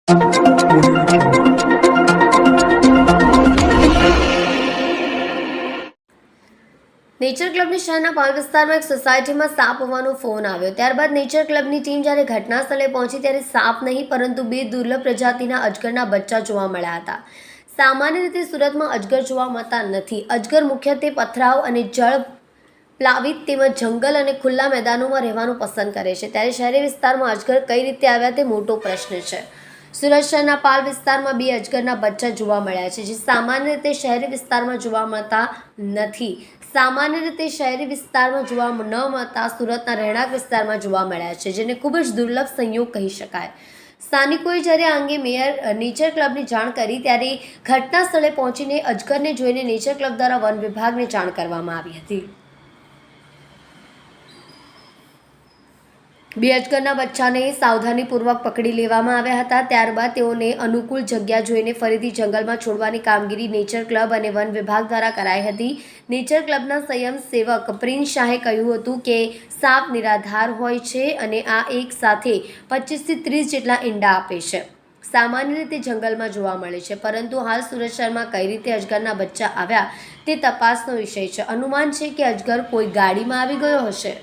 Nature ક્લબની શહેરના પાલ વિસ્તારમાં એક સોસાયટીમાં સાપ હોવાનો ફોન આવ્યો। ત્યારબાદ નેચર ક્લબની ટીમ જ્યારે ઘટના સ્થળે પહોંચી ત્યારે સાપ નહીં પરંતુ બે દુર્લભ પ્રજાતિના અજગરના બચ્ચા જોવા મળ્યા હતા। સામાન્ય રીતે સુરતમાં અજગર જોવા મળતા નથી। અજગર મુખ્યત્વે પથરાવ અને જળ પ્લાવિત તેમજ જંગલ અને ખુલ્લા મેદાનોમાં રહેવાનું પસંદ કરે છે, ત્યારે શહેરી વિસ્તારમાં અજગર કઈ રીતે આવ્યા તે મોટો પ્રશ્ન છે। સુરત શહેરના પાલ વિસ્તારમાં બે અજગરના બચ્ચા જોવા મળ્યા છે, જે સામાન્ય રીતે શહેરી વિસ્તારમાં જોવા મળતા નથી। સામાન્ય રીતે શહેરી વિસ્તારમાં જોવા ન મળતા સુરતના રહેણાંક વિસ્તારમાં જોવા મળ્યા છે, જેને ખૂબ જ દુર્લભ સંયોગ કહી શકાય। સ્થાનિકોએ જ્યારે આ અંગે મેયર નેચર ક્લબની જાણ કરી ત્યારે ઘટના સ્થળે પહોંચીને અજગરને જોઈને નેચર ક્લબ દ્વારા વન વિભાગને જાણ કરવામાં આવી હતી। બે અજગરના બચ્ચાને સાવધાનીપૂર્વક પકડી લેવામાં આવ્યા હતા। ત્યારબાદ તેઓને અનુકૂળ જગ્યા જોઈને ફરીથી જંગલમાં છોડવાની કામગીરી નેચર ક્લબ અને વન વિભાગ દ્વારા કરાઈ હતી। નેચર ક્લબના સંયમ સેવક પ્રિન્સ શાહે કહ્યું હતું કે સાપ નિરાધાર હોય છે અને આ એક સાથે 25 થી 30 જેટલા ઈંડા આપે છે। સામાન્ય રીતે જંગલમાં જોવા મળે છે, પરંતુ હાલ સુરત શહેરમાં કઈ રીતે અજગરના બચ્ચા આવ્યા તે તપાસનો વિષય છે। અનુમાન છે કે અજગર કોઈ ગાડીમાં આવી ગયો હશે।